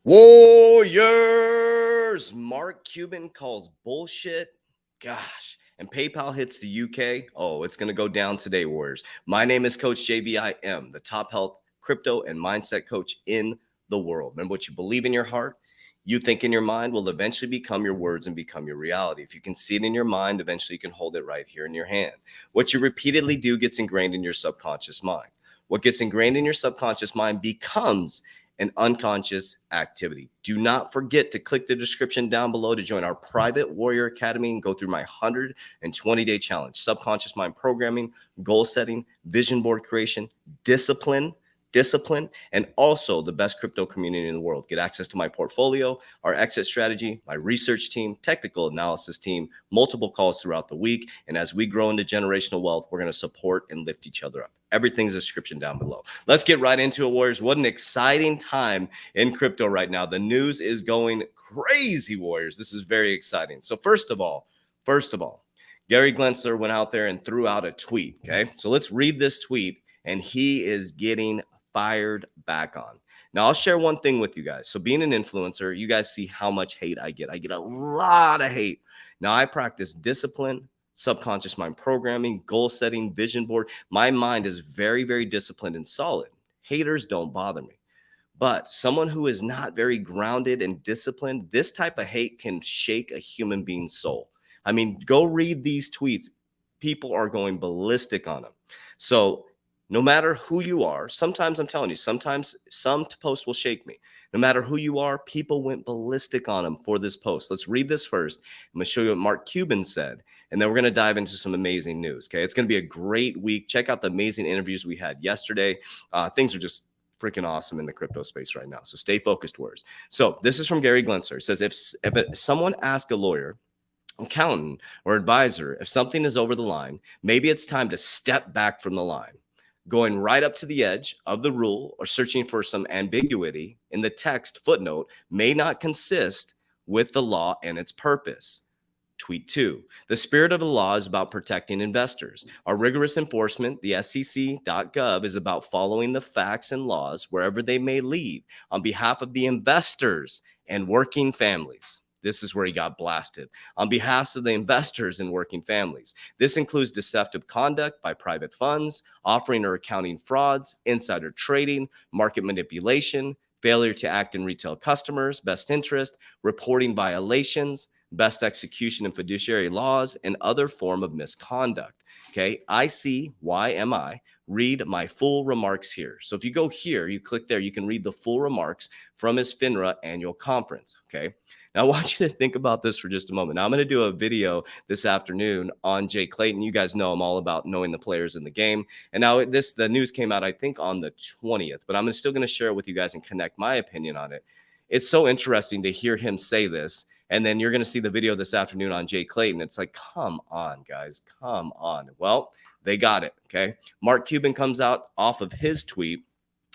Warriors! Mark Cuban calls bullshit. Gosh. And PayPal hits the UK. Oh, it's going to go down today, Warriors. My name is Coach JV. I am the top health, crypto, and mindset coach in the world. Remember, what you believe in your heart, you think in your mind will eventually become your words and become your reality. If you can see it in your mind, eventually you can hold it right here in your hand. What you repeatedly do gets ingrained in your subconscious mind. What gets ingrained in your subconscious mind becomes an unconscious activity. Do not forget to click the description down below to join our private Warrior Academy and go through my 120-day challenge. Subconscious mind programming, goal setting, vision board creation, discipline, and also the best crypto community in the world. Get access to my portfolio, our exit strategy, my research team, technical analysis team, multiple calls throughout the week. And as we grow into generational wealth, we're going to support and lift each other up. Everything's a description down below. Let's get right into it, Warriors. What an exciting time in crypto right now. The news is going crazy, Warriors. This is very exciting. So first of all, Gary Gensler went out there and threw out a tweet. Okay, so let's read this tweet, and he is getting fired back on. Now, I'll share one thing with you guys. So being an influencer, you guys see how much hate I get. I get a lot of hate. Now, I practice discipline, subconscious mind programming, goal setting, vision board. My mind is very, very disciplined and solid. Haters don't bother me. But someone who is not very grounded and disciplined, this type of hate can shake a human being's soul. I mean, go read these tweets. People are going ballistic on them. So no matter who you are, sometimes I'm telling you, sometimes some posts will shake me. No matter who you are, people went ballistic on him for this post. Let's read this first. I'm going to show you what Mark Cuban said, and then we're going to dive into some amazing news. Okay, it's going to be a great week. Check out the amazing interviews we had yesterday. Things are just freaking awesome in the crypto space right now. So stay focused, words. So this is from Gary Gensler. It says, if someone asks a lawyer, accountant, or advisor if something is over the line, maybe it's time to step back from the line. Going right up to the edge of the rule or searching for some ambiguity in the text footnote may not consist with the law and its purpose. Tweet 2. The spirit of the law is about protecting investors. Our rigorous enforcement, the SEC.gov, is about following the facts and laws wherever they may lead on behalf of the investors and working families. This is where he got blasted. On behalf of the investors and working families. This includes deceptive conduct by private funds, offering or accounting frauds, insider trading, market manipulation, failure to act in retail customers' best interest, reporting violations, best execution and fiduciary laws, and other form of misconduct. Okay, ICYMI. Read my full remarks here. So if you go here, you click there, you can read the full remarks from his FINRA annual conference. Okay. Now, I want you to think about this for just a moment. Now, I'm going to do a video this afternoon on Jay Clayton. You guys know I'm all about knowing the players in the game. And now the news came out, I think, on the 20th, but I'm still going to share it with you guys and connect my opinion on it. It's so interesting to hear him say this. And then you're going to see the video this afternoon on Jay Clayton. It's like, come on, guys, come on. Well, they got it. Okay. Mark Cuban comes out off of his tweet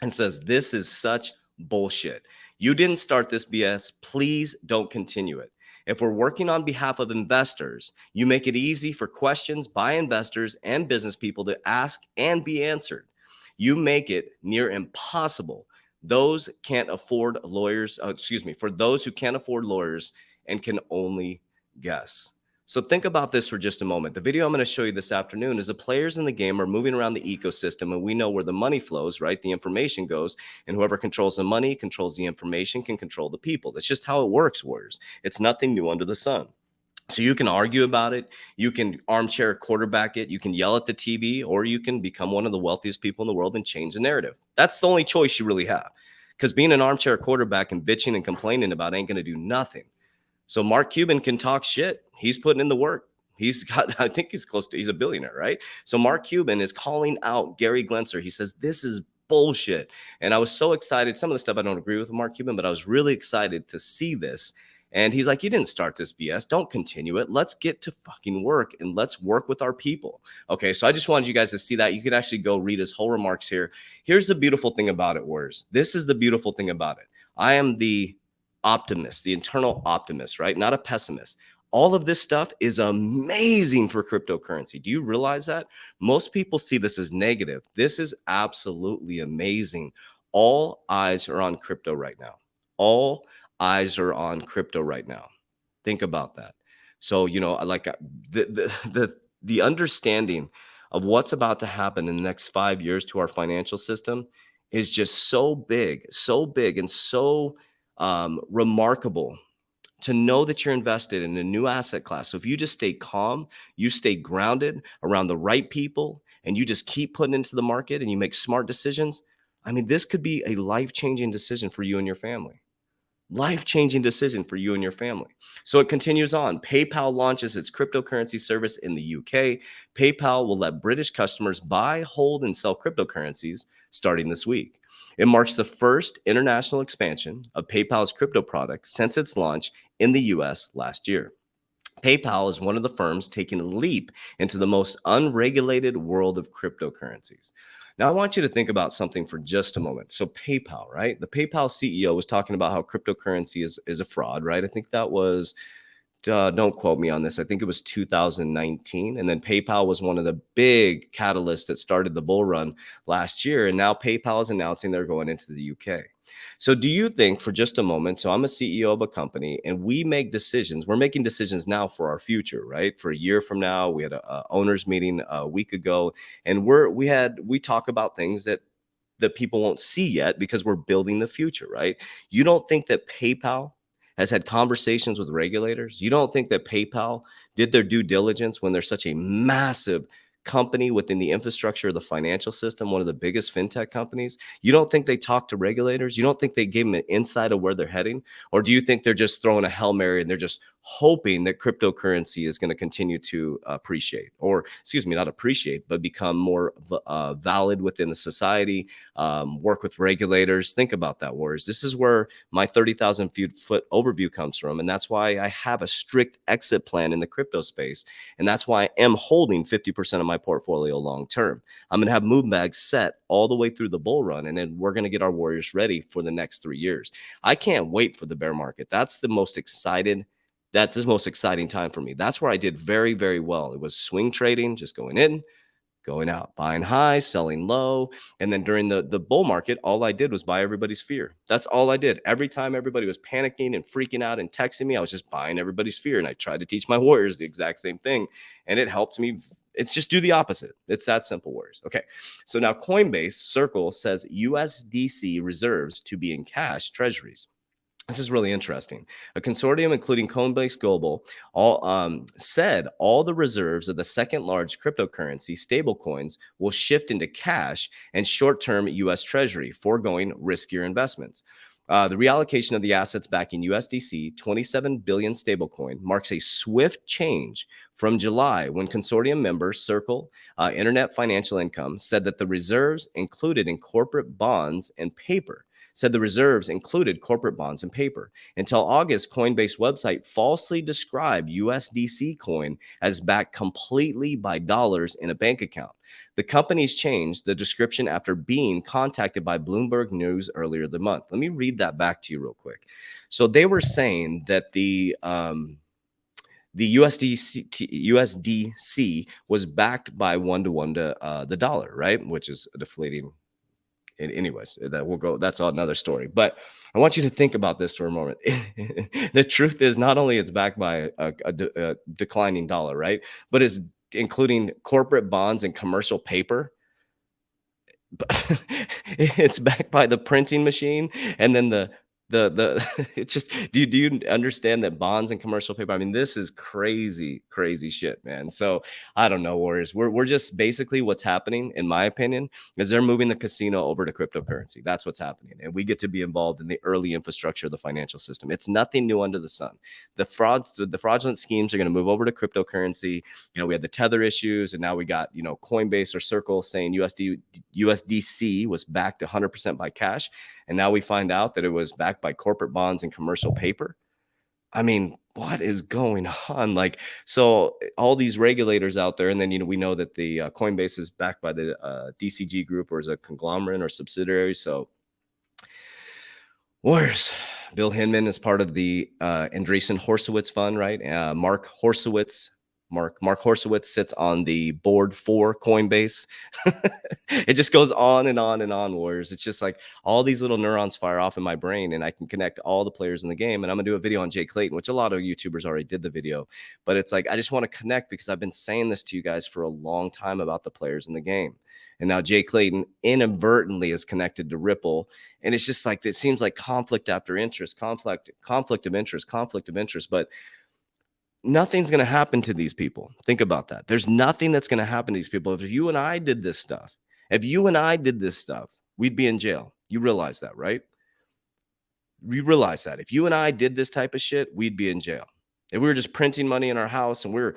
and says, this is such bullshit. You didn't start this BS. Please don't continue it. If we're working on behalf of investors, you make it easy for questions by investors and business people to ask and be answered. You make it near impossible. Those can't afford lawyers, for those who can't afford lawyers and can only guess. So think about this for just a moment. The video I'm going to show you this afternoon is the players in the game are moving around the ecosystem, and we know where the money flows, right? The information goes, and whoever controls the money, controls the information, can control the people. That's just how it works, Warriors. It's nothing new under the sun. So you can argue about it, you can armchair quarterback it, you can yell at the TV, or you can become one of the wealthiest people in the world and change the narrative. That's the only choice you really have, because being an armchair quarterback and bitching and complaining about ain't going to do nothing. So Mark Cuban can talk shit. He's putting in the work. He's got, I think he's a billionaire, right? So Mark Cuban is calling out Gary Gensler. He says, this is bullshit. And I was so excited. Some of the stuff I don't agree with Mark Cuban, but I was really excited to see this. And he's like, you didn't start this BS. Don't continue it. Let's get to fucking work and let's work with our people. Okay, so I just wanted you guys to see that. You can actually go read his whole remarks here. Here's the beautiful thing about it, Warriors. This is the beautiful thing about it. I am the optimist, the internal optimist, right? Not a pessimist. All of this stuff is amazing for cryptocurrency. Do you realize that? Most people see this as negative. This is absolutely amazing. All eyes are on crypto right now. all eyes are on crypto right now. Think about that. So, like the understanding of what's about to happen in the next 5 years to our financial system is just so big, and so remarkable to know that you're invested in a new asset class. So if you just stay calm, you stay grounded around the right people, and you just keep putting into the market and you make smart decisions, I mean, this could be a life-changing decision for you and your family. Life-changing decision for you and your family. So it continues on. PayPal launches its cryptocurrency service in the UK. PayPal will let British customers buy, hold, and sell cryptocurrencies starting this week. It marks the first international expansion of PayPal's crypto product since its launch in the US last year. PayPal is one of the firms taking a leap into the most unregulated world of cryptocurrencies. Now, I want you to think about something for just a moment. So, PayPal, right? The PayPal CEO was talking about how cryptocurrency is a fraud, right? I think that was don't quote me on this. I think it was 2019. And then PayPal was one of the big catalysts that started the bull run last year. And now PayPal is announcing they're going into the UK. So, do you think for just a moment? So, I'm a CEO of a company and we make decisions. We're making decisions now for our future, right? For a year from now, we had a owners meeting a week ago, and we talk about things that people won't see yet because we're building the future, right? You don't think that PayPal has had conversations with regulators? You don't think that PayPal did their due diligence when they're such a massive company within the infrastructure of the financial system, one of the biggest fintech companies? You don't think they talked to regulators? You don't think they gave them an insight of where they're heading? Or do you think they're just throwing a Hail Mary and they're just hoping that cryptocurrency is going to continue to appreciate, or excuse me, not appreciate, but become more valid within the society, work with regulators? Think about that, Warriors. This is where my 30,000 foot overview comes from. And that's why I have a strict exit plan in the crypto space. And that's why I am holding 50% of my portfolio long term. I'm going to have move bags set all the way through the bull run. And then we're going to get our Warriors ready for the next 3 years. I can't wait for the bear market. That's the most exciting time for me. That's where I did very, very well. It was swing trading, just going in, going out, buying high, selling low. And then during the bull market, all I did was buy everybody's fear. That's all I did. Every time everybody was panicking and freaking out and texting me, I was just buying everybody's fear. And I tried to teach my Warriors the exact same thing. And it helped me. It's just do the opposite. It's that simple, Warriors. Okay. So now Coinbase Circle says USDC reserves to be in cash treasuries. This is really interesting. A consortium, including Coinbase Global, said all the reserves of the second large cryptocurrency stablecoins will shift into cash and short-term U.S. Treasury, foregoing riskier investments. The reallocation of the assets backing USDC 27 billion stablecoin marks a swift change from July, when consortium member Circle Internet Financial Income said that the reserves included in corporate bonds and paper. Until August, Coinbase website falsely described USDC coin as backed completely by dollars in a bank account. The companies changed the description after being contacted by Bloomberg News earlier the month. Let me read that back to you real quick. So they were saying that the USDC was backed by 1-to-1 to the dollar, right? Which is a deflating. Anyways, that's another story. But I want you to think about this for a moment. The truth is, not only it's backed by a declining dollar, right? But it's including corporate bonds and commercial paper. But it's backed by the printing machine, and then the it's just, do you understand that bonds and commercial paper? I mean, this is crazy shit, man. So I don't know, Warriors. We're just basically, what's happening, in my opinion, is they're moving the casino over to cryptocurrency. That's what's happening, and we get to be involved in the early infrastructure of the financial system. It's nothing new under the sun. The fraudulent schemes are going to move over to cryptocurrency. We had the Tether issues, and now we got Coinbase or Circle saying USDC was backed 100% by cash. And now we find out that it was backed by corporate bonds and commercial paper. I mean, what is going on? Like, so all these regulators out there, and then we know that the Coinbase is backed by the DCG group, or is a conglomerate or subsidiary. So, Warriors, Bill Hinman is part of the Andreessen Horowitz fund, right? Mark Horowitz Mark Horsowitz sits on the board for Coinbase. It just goes on and on and on, Warriors. It's just like all these little neurons fire off in my brain, and I can connect all the players in the game. And I'm gonna do a video on Jay Clayton, which a lot of YouTubers already did the video, but it's like I just want to connect because I've been saying this to you guys for a long time about the players in the game. And now Jay Clayton inadvertently is connected to Ripple. And it's just like it seems like conflict after interest, conflict of interest. But nothing's going to happen to these people. Think about that. There's nothing that's going to happen to these people. If you and I did this stuff, we'd be in jail. You realize that, right? You realize that if you and I did this type of shit, we'd be in jail. If we were just printing money in our house and we're,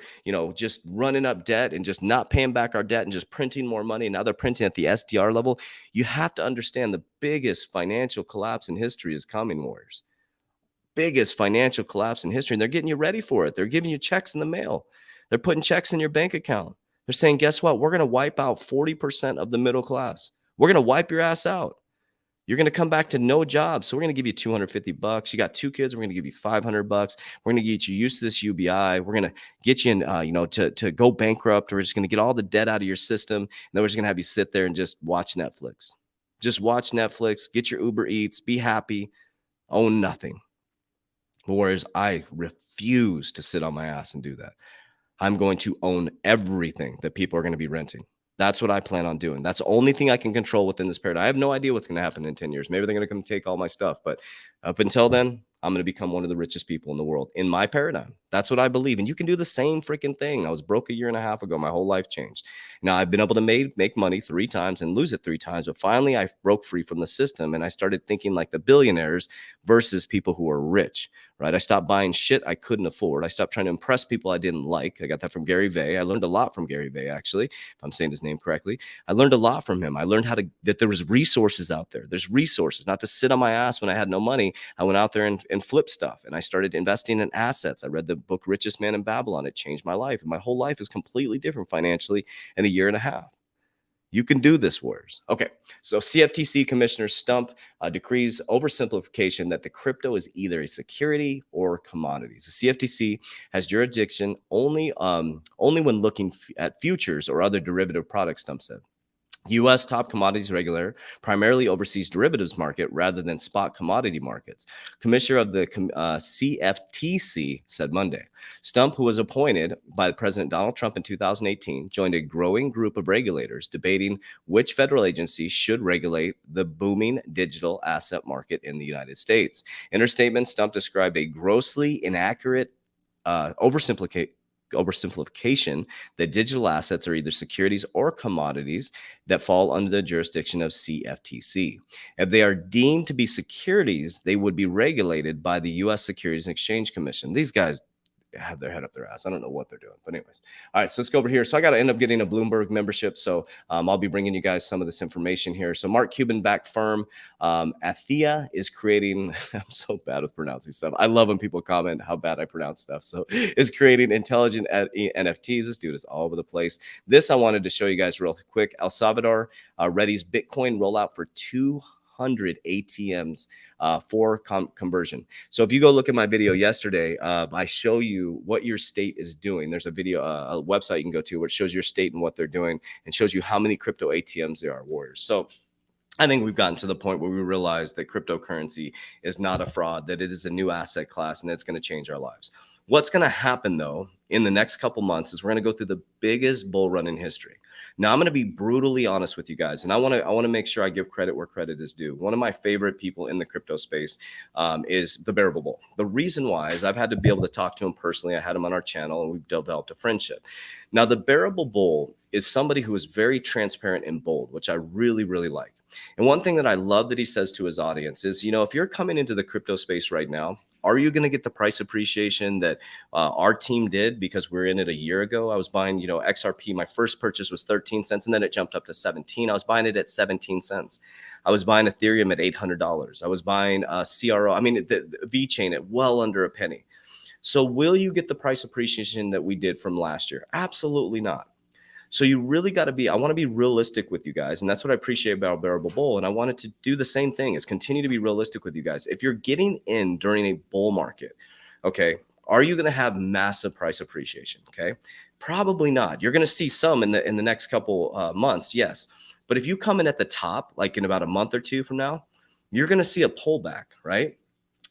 just running up debt and just not paying back our debt and just printing more money, and now they're printing at the SDR level, you have to understand the biggest financial collapse in history is coming, Warriors. Biggest financial collapse in history, and they're getting you ready for it. They're giving you checks in the mail. They're putting checks in your bank account. They're saying, guess what? We're going to wipe out 40% of the middle class. We're going to wipe your ass out. You're going to come back to no job. So we're going to give you $250. You got 2 kids. We're going to give you $500. We're going to get you used to this UBI. We're going to get you in, to go bankrupt. We're just going to get all the debt out of your system. And then we're just going to have you sit there and just watch Netflix. Just watch Netflix, get your Uber Eats, be happy, own nothing. Whereas I refuse to sit on my ass and do that. I'm going to own everything that people are going to be renting. That's what I plan on doing. That's the only thing I can control within this paradigm. I have no idea what's going to happen in 10 years. Maybe they're going to come take all my stuff. But up until then, I'm going to become one of the richest people in the world in my paradigm. That's what I believe. And you can do the same freaking thing. I was broke a year and a half ago. My whole life changed. Now I've been able to make money 3 times and lose it 3 times. But finally, I broke free from the system and I started thinking like the billionaires versus people who are rich. Right? I stopped buying shit I couldn't afford. I stopped trying to impress people I didn't like. I got that from Gary Vee. I learned a lot from Gary Vee, actually, if I'm saying his name correctly. I learned a lot from him. I learned that there was resources out there. There's resources, not to sit on my ass when I had no money. I went out there and flipped stuff, and I started investing in assets. I read the book Richest Man in Babylon. It changed my life, and my whole life is completely different financially in a year and a half. You can do this, Warriors. Okay, so CFTC Commissioner Stump decrees oversimplification that the crypto is either a security or commodities. The CFTC has jurisdiction only when looking at futures or other derivative products, Stump said. U.S. top commodities regulator primarily oversees derivatives market rather than spot commodity markets. Commissioner of the CFTC said Monday. Stump, who was appointed by President Donald Trump in 2018, joined a growing group of regulators debating which federal agency should regulate the booming digital asset market in the United States. In her statement, Stump described a grossly inaccurate oversimplification that digital assets are either securities or commodities that fall under the jurisdiction of CFTC. If they are deemed to be securities, they would be regulated by the U.S. Securities and Exchange Commission. These guys have their head up their ass. I don't know what they're doing. But anyways, all right, so let's go over here. So I got to end up getting a Bloomberg membership. So I'll be bringing you guys some of this information here. So Mark Cuban backed firm Athea is creating, I'm so bad with pronouncing stuff. I love when people comment how bad I pronounce stuff. So is creating intelligent NFTs. This dude is all over the place. This I wanted to show you guys real quick. El Salvador readies Bitcoin rollout for 200 ATMs for conversion. So if you go look at my video yesterday, I show you what your state is doing. There's a video, a website you can go to where it shows your state and what they're doing and shows you how many crypto ATMs there are, Warriors. So I think we've gotten to the point where we realize that cryptocurrency is not a fraud, that it is a new asset class, and it's going to change our lives. What's going to happen, though, in the next couple months is we're going to go through the biggest bull run in history. Now, I'm going to be brutally honest with you guys, and I want to make sure I give credit where credit is due. One of my favorite people in the crypto space is the Bearable Bull. The reason why is I've had to be able to talk to him personally. I had him on our channel, and we've developed a friendship. Now, the Bearable Bull is somebody who is very transparent and bold, which I really, really like. And one thing that I love that he says to his audience is, if you're coming into the crypto space right now, are you going to get the price appreciation that our team did because we're in it a year ago? I was buying, XRP. My first purchase was 13 cents, and then it jumped up to 17. I was buying it at 17 cents. I was buying Ethereum at $800. I was buying CRO. I mean, the VeChain at well under a penny. So will you get the price appreciation that we did from last year? Absolutely not. So you really got to I want to be realistic with you guys. And that's what I appreciate about Bearable Bull. And I wanted to do the same thing, is continue to be realistic with you guys. If you're getting in during a bull market, okay, are you going to have massive price appreciation? Okay. Probably not. You're going to see some in the next couple months, yes. But if you come in at the top, like in about a month or two from now, you're going to see a pullback, right?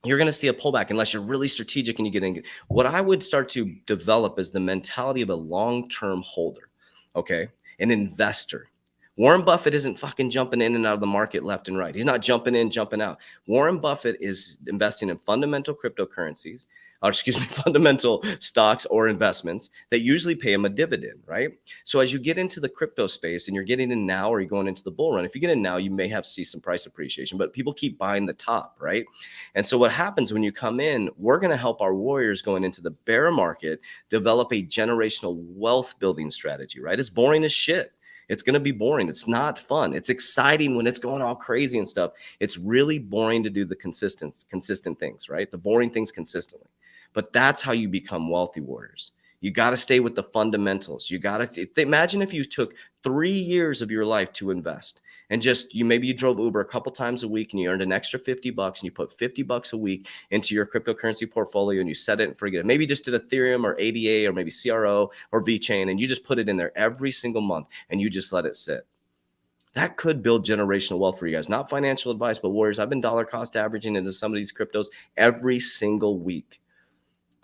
You're going to see a pullback unless you're really strategic and you get in. What I would start to develop is the mentality of a long-term holder, okay? An investor. Warren Buffett isn't fucking jumping in and out of the market left and right. He's not jumping in, jumping out. Warren Buffett is investing in fundamental cryptocurrencies, or excuse me, fundamental stocks or investments that usually pay him a dividend, right? So as you get into the crypto space and you're getting in now or you're going into the bull run, if you get in now, you may have see some price appreciation, but people keep buying the top, right? And so what happens when you come in, we're going to help our warriors going into the bear market develop a generational wealth building strategy, right? It's boring as shit. It's going to be boring. It's not fun. It's exciting when it's going all crazy and stuff. It's really boring to do the consistent things, right? The boring things consistently. But that's how you become wealthy warriors. You got to stay with the fundamentals. You got to imagine if you took 3 years of your life to invest and just maybe you drove Uber a couple times a week and you earned an extra $50 and you put $50 a week into your cryptocurrency portfolio and you set it and forget it. Maybe you just did Ethereum or ADA or maybe CRO or VeChain and you just put it in there every single month and you just let it sit. That could build generational wealth for you guys. Not financial advice, but warriors, I've been dollar cost averaging into some of these cryptos every single week.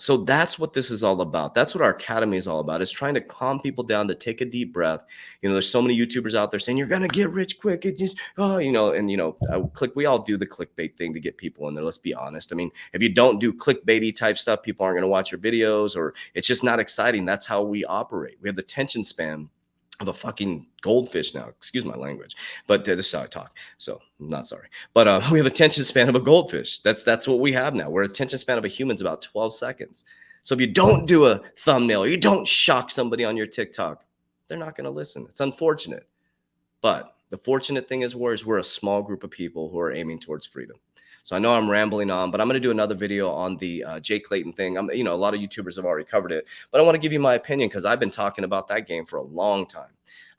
So that's what this is all about. That's what our academy is all about, is trying to calm people down to take a deep breath. There's so many YouTubers out there saying, you're going to get rich quick. It just, we all do the clickbait thing to get people in there. Let's be honest. I mean, if you don't do clickbaity type stuff, people aren't going to watch your videos or it's just not exciting. That's how we operate. We have the attention span of a fucking goldfish now. Excuse my language, but this is how I talk. So I'm not sorry, but we have attention span of a goldfish. That's what we have now. We're attention span of a human's about 12 seconds. So if you don't do a thumbnail, you don't shock somebody on your TikTok, they're not going to listen. It's unfortunate, but the fortunate thing is, warriors, we're a small group of people who are aiming towards freedom. So I know I'm rambling on, but I'm going to do another video on the Jay Clayton thing. A lot of YouTubers have already covered it, but I want to give you my opinion because I've been talking about that game for a long time.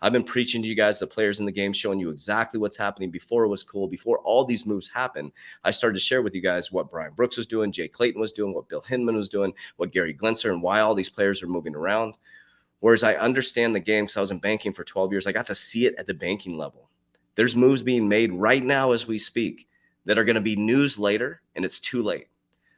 I've been preaching to you guys, the players in the game, showing you exactly what's happening before it was cool, before all these moves happened. I started to share with you guys what Brian Brooks was doing, Jay Clayton was doing, what Bill Hinman was doing, what Gary Gensler, and why all these players are moving around. Whereas I understand the game because I was in banking for 12 years. I got to see it at the banking level. There's moves being made right now as we speak that are going to be news later, and it's too late.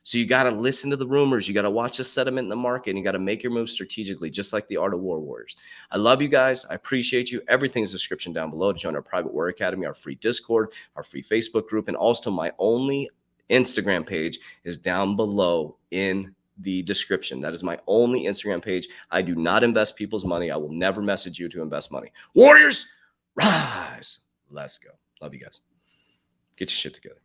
So you got to listen to the rumors. You got to watch the sentiment in the market, and you got to make your moves strategically, just like the Art of War warriors. I love you guys. I appreciate you. Everything's in the description down below to join our private Warrior Academy, our free Discord, our free Facebook group, and also my only Instagram page is down below in the description. That is my only Instagram page. I do not invest people's money. I will never message you to invest money. Warriors, rise. Let's go. Love you guys. Get your shit together.